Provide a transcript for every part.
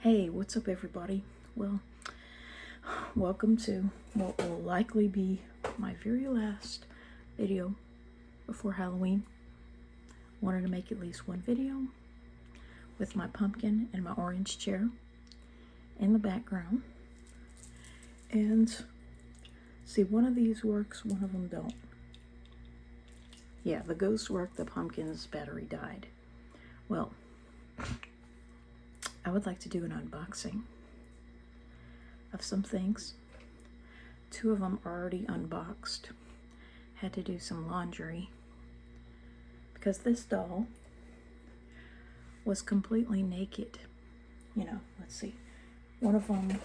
Hey, what's up everybody? Well, welcome to what will likely be my very last video before Halloween. Wanted to make at least one video with my pumpkin and my orange chair in the background. And see, one of these works, one of them don't. Yeah, the ghost worked, the pumpkin's battery died. Well, I would like to do an unboxing of some things. Two of them are already unboxed. Had to do some laundry because this doll was completely naked. You know, let's see. One of them,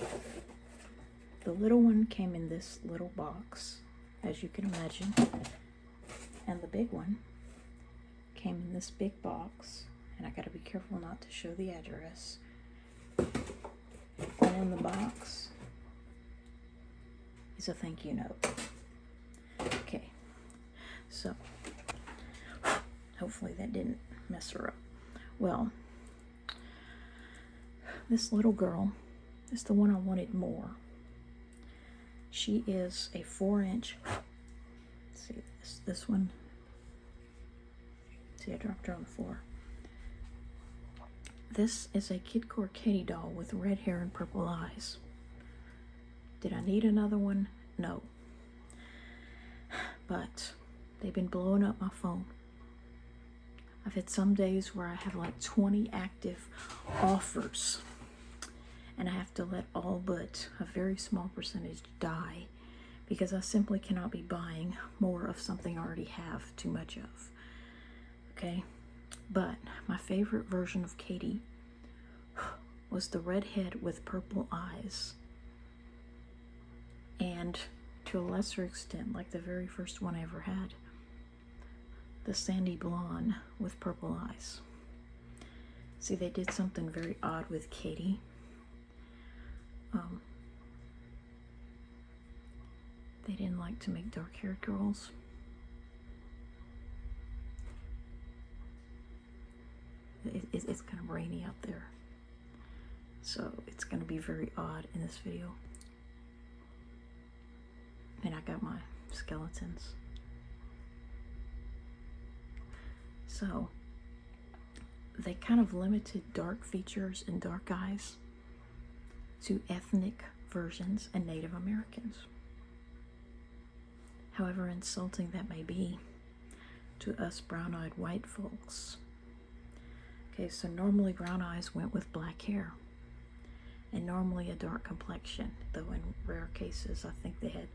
the little one came in this little box, as you can imagine. And the big one came in this big box. And I gotta be careful not to show the address. And in the box is a thank you note. Okay, so hopefully that didn't mess her up. Well, this little girl is the one I wanted more. She is a 4-inch. See this one. See, I dropped her on the floor. This is a Kidcore Katie doll with red hair and purple eyes. Did I need another one? No. But they've been blowing up my phone. I've had some days where I have like 20 active offers, and I have to let all but a very small percentage die because I simply cannot be buying more of something I already have too much of. Okay? But my favorite version of Katie was the redhead with purple eyes. And to a lesser extent, like the very first one I ever had, the sandy blonde with purple eyes. See, they did something very odd with Katie. They didn't like to make dark-haired girls. It's kind of rainy out there, so it's going to be very odd in this video. And I got my skeletons. So they kind of limited dark features and dark eyes to ethnic versions and Native Americans. However insulting that may be to us brown-eyed white folks. Okay, so normally brown eyes went with black hair, and normally a dark complexion, though in rare cases I think they had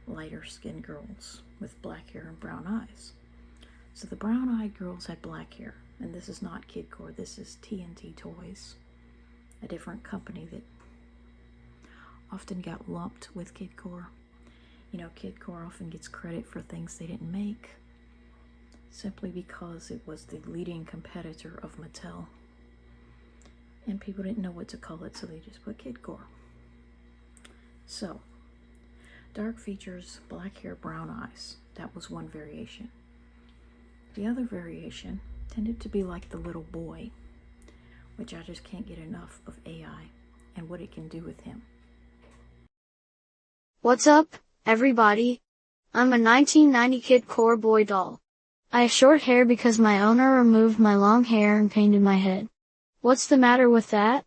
lighter skinned girls with black hair and brown eyes. So the brown-eyed girls had black hair, and this is not Kidcore, this is TNT Toys, a different company that often got lumped with Kidcore. You know, Kidcore often gets credit for things they didn't make, simply because it was the leading competitor of Mattel. And people didn't know what to call it, so they just put Kidcore. So, dark features, black hair, brown eyes. That was one variation. The other variation tended to be like the little boy, which I just can't get enough of AI and what it can do with him. What's up, everybody? I'm a 1990 Kidcore boy doll. I have short hair because my owner removed my long hair and painted my head. What's the matter with that?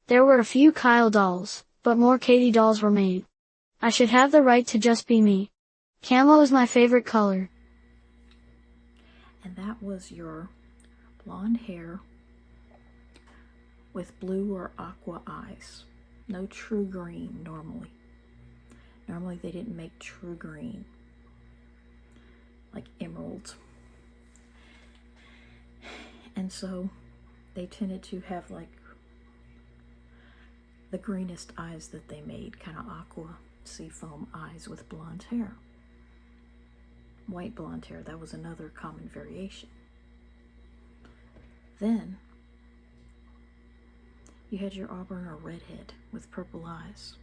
There were a few Kyle dolls, but more Katie dolls were made. I should have the right to just be me. Camo is my favorite color. And that was your blonde hair with blue or aqua eyes. No true green normally. Normally they didn't make true green, like emerald. And so they tended to have like the greenest eyes that they made, kind of aqua seafoam eyes with blonde hair. White blonde hair, that was another common variation. Then you had your auburn or redhead with purple eyes.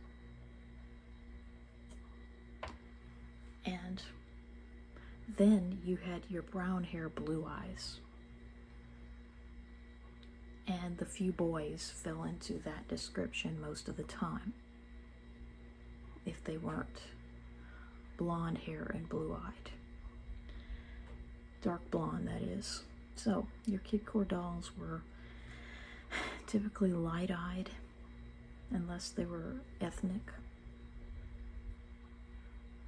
And then you had your brown hair, blue eyes. And the few boys fell into that description most of the time, if they weren't blonde hair and blue-eyed. Dark blonde, that is. So, your Kidcore dolls were typically light-eyed, unless they were ethnic.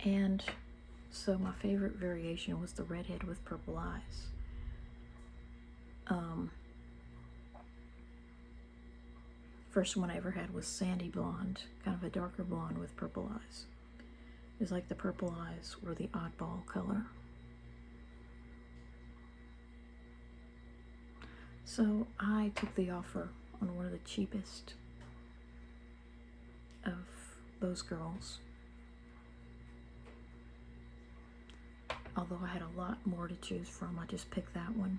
And so my favorite variation was the redhead with purple eyes. First one I ever had was sandy blonde, kind of a darker blonde with purple eyes. It was like the purple eyes were the oddball color. So I took the offer on one of the cheapest of those girls. Although I had a lot more to choose from, I just picked that one.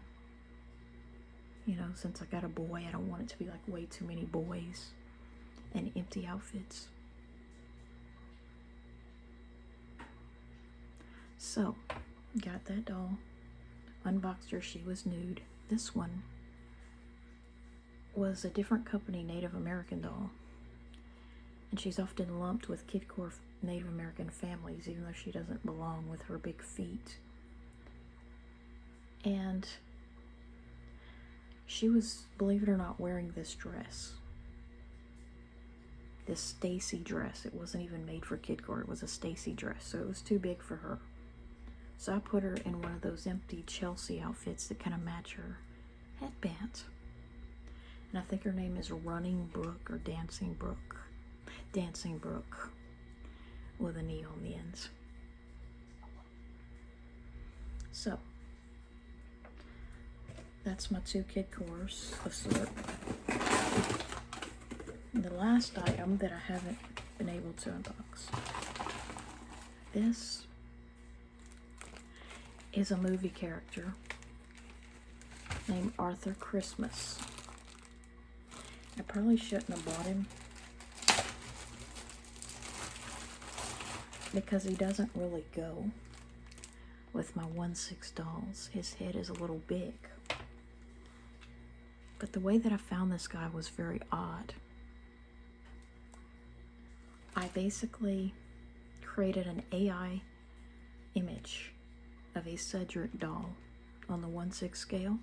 You know, since I got a boy, I don't want it to be like way too many boys and empty outfits. So, got that doll, unboxed her, she was nude. This one was a different company Native American doll, and she's often lumped with Kidcore Native American families, even though she doesn't belong with her big feet. And she was, believe it or not, wearing this dress. This Stacy dress. It wasn't even made for Kidcore, it was a Stacy dress, so it was too big for her. So I put her in one of those empty Chelsea outfits that kind of match her headband. And I think her name is Running Brook or Dancing Brook. Dancing Brook, with an E on the ends. So, that's my two Kidcores of sort. And the last item that I haven't been able to unbox. This is a movie character named Arthur Christmas. I probably shouldn't have bought him because he doesn't really go with my 1/6 dolls. His head is a little big. But the way that I found this guy was very odd. I basically created an AI image of a Cedric doll on the 1/6 scale.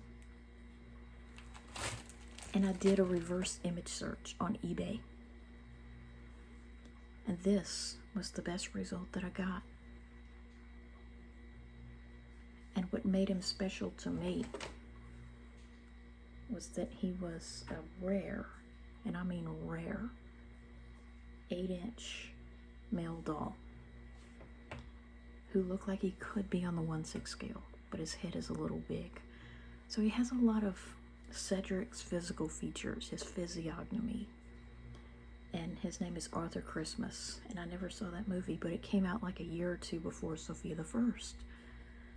And I did a reverse image search on eBay. And this was the best result that I got. And what made him special to me was that he was a rare, and I mean rare, 8-inch male doll who looked like he could be on the 1/6 scale, but his head is a little big. So he has a lot of Cedric's physical features, his physiognomy. And his name is Arthur Christmas, and I never saw that movie, but it came out like a year or two before Sophia the First.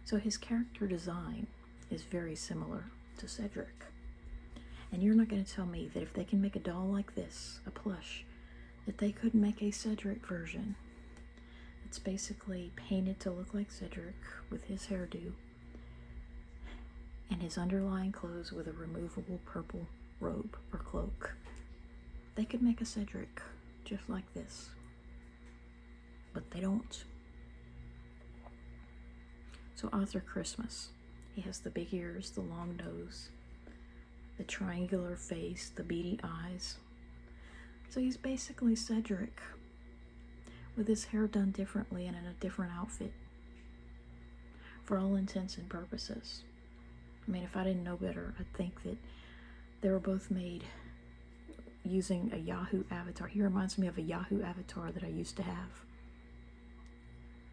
So his character design is very similar to Cedric. And you're not going to tell me that if they can make a doll like this, a plush, that they couldn't make a Cedric version. It's basically painted to look like Cedric with his hairdo and his underlying clothes with a removable purple robe or cloak. They could make a Cedric just like this, but they don't. So Arthur Christmas, he has the big ears, the long nose, the triangular face, the beady eyes. So he's basically Cedric with his hair done differently and in a different outfit for all intents and purposes. I mean, if I didn't know better, I'd think that they were both made using a Yahoo avatar. He reminds me of a Yahoo avatar that I used to have,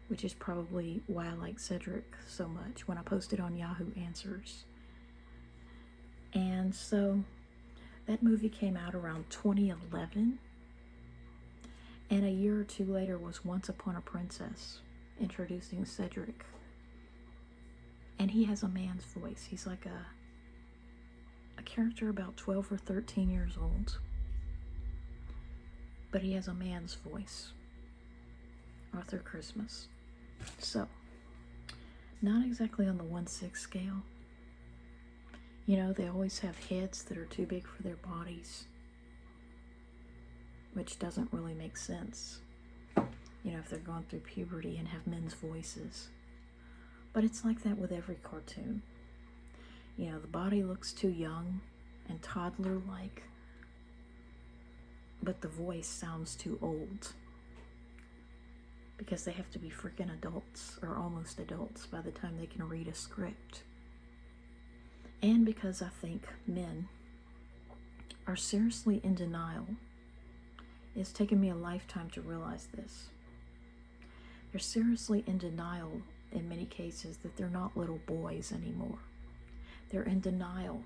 which is probably why I like Cedric so much when I posted on Yahoo Answers. And so that movie came out around 2011, and a year or two later was Once Upon a Princess, introducing Cedric. And he has a man's voice. He's like a character about 12 or 13 years old, but he has a man's voice. Arthur Christmas. So, not exactly on the 1/6 scale. You know, they always have heads that are too big for their bodies, which doesn't really make sense, you know, if they're going through puberty and have men's voices. But it's like that with every cartoon. You know, the body looks too young and toddler-like, but the voice sounds too old. Because they have to be freaking adults, or almost adults, by the time they can read a script. And because I think men are seriously in denial. It's taken me a lifetime to realize this. They're seriously in denial in many cases that they're not little boys anymore. They're in denial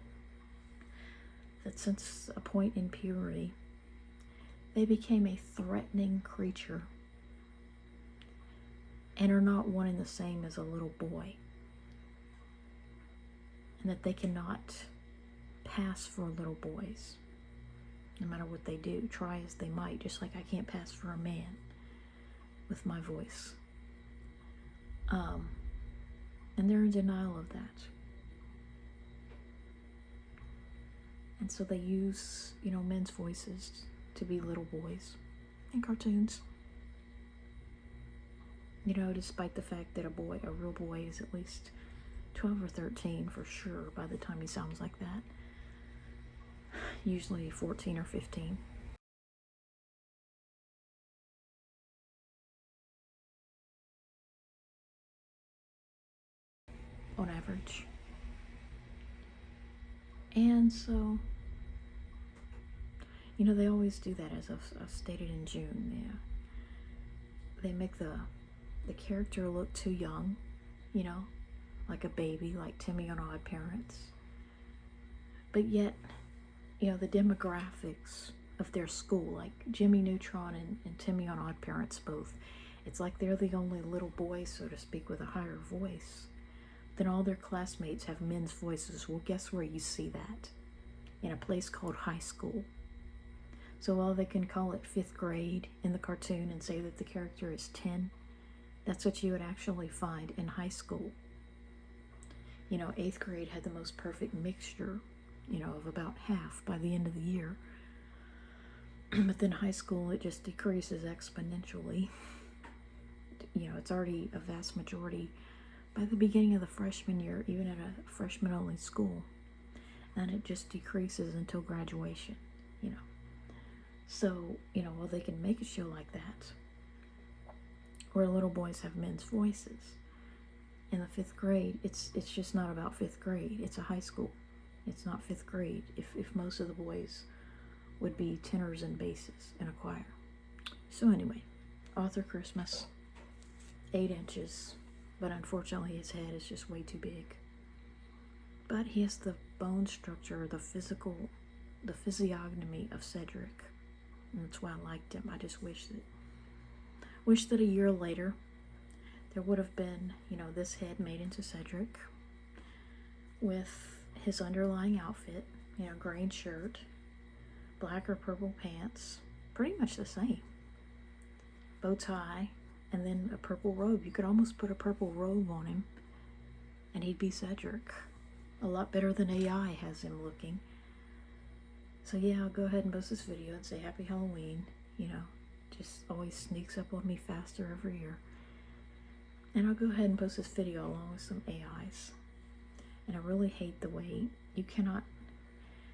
that since a point in puberty, they became a threatening creature and are not one and the same as a little boy. And that they cannot pass for little boys, no matter what they do, try as they might, just like I can't pass for a man with my voice. And they're in denial of that. And so they use, you know, men's voices to be little boys in cartoons. You know, despite the fact that a real boy is at least 12 or 13 for sure by the time he sounds like that. Usually 14 or 15. On average. And so, you know, they always do that, as I've stated in June. Yeah. They make the character look too young, you know, like a baby, like Timmy on Odd Parents. But yet, you know, the demographics of their school, like Jimmy Neutron and Timmy on Odd Parents both, it's like they're the only little boys, so to speak, with a higher voice. Then all their classmates have men's voices. Well, guess where you see that? In a place called high school. So while they can call it 5th grade in the cartoon and say that the character is 10, that's what you would actually find in high school. You know, 8th grade had the most perfect mixture, you know, of about half by the end of the year. But then high school, it just decreases exponentially. You know, it's already a vast majority by the beginning of the freshman year, even at a freshman-only school. And it just decreases until graduation, you know. So, you know, well, they can make a show like that, where little boys have men's voices. In the 5th grade, it's just not about 5th grade. It's a high school. It's not 5th grade. If most of the boys would be tenors and basses in a choir. So anyway, Arthur Christmas, 8 inches, but unfortunately his head is just way too big. But he has the bone structure, the physiognomy of Cedric. And that's why I liked him. I just wish that a year later there would have been, you know, this head made into Cedric with his underlying outfit, you know, green shirt, black or purple pants, pretty much the same. Bow tie, and then a purple robe. You could almost put a purple robe on him and he'd be Cedric. A lot better than AI has him looking. So yeah, I'll go ahead and post this video and say Happy Halloween. You know, just always sneaks up on me faster every year. And I'll go ahead and post this video along with some AIs. And I really hate the way you cannot,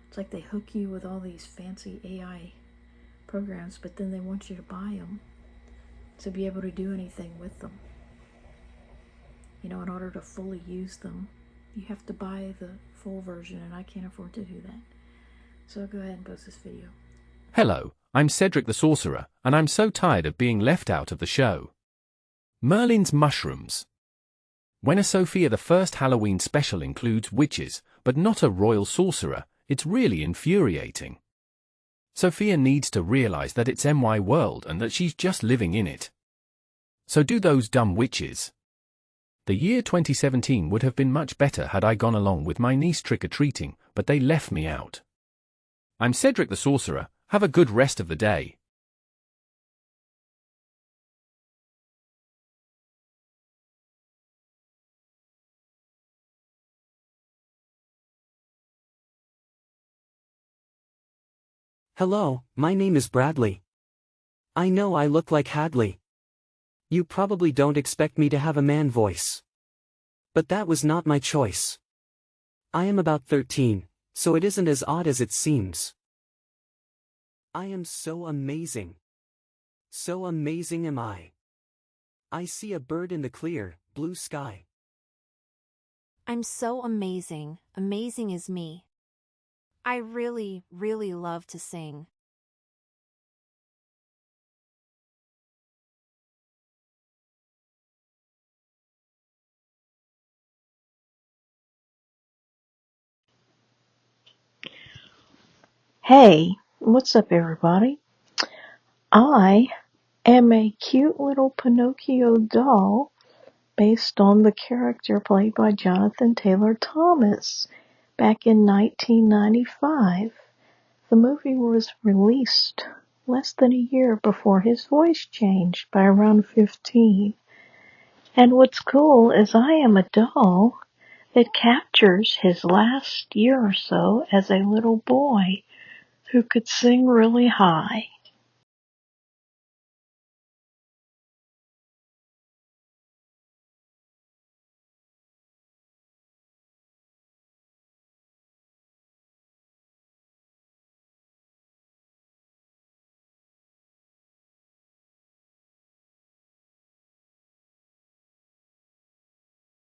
it's like they hook you with all these fancy AI programs, but then they want you to buy them to be able to do anything with them. You know, in order to fully use them, you have to buy the full version, and I can't afford to do that. So I'll go ahead and post this video. Hello, I'm Cedric the Sorcerer, and I'm so tired of being left out of the show. Merlin's Mushrooms. When a Sophia the First Halloween special includes witches, but not a royal sorcerer, it's really infuriating. Sophia needs to realize that it's MY world and that she's just living in it. So do those dumb witches. The year 2017 would have been much better had I gone along with my niece trick-or-treating, but they left me out. I'm Cedric the Sorcerer. Have a good rest of the day. Hello, my name is Bradley. I know I look like Hadley. You probably don't expect me to have a man voice. But that was not my choice. I am about 13, so it isn't as odd as it seems. I am so amazing. So amazing am I. I see a bird in the clear, blue sky. I'm so amazing. Amazing is me. I really, really love to sing. Hey, what's up, everybody? I am a cute little Pinocchio doll based on the character played by Jonathan Taylor Thomas back in 1995. The movie was released less than a year before his voice changed by around 15. And what's cool is I am a doll that captures his last year or so as a little boy who could sing really high.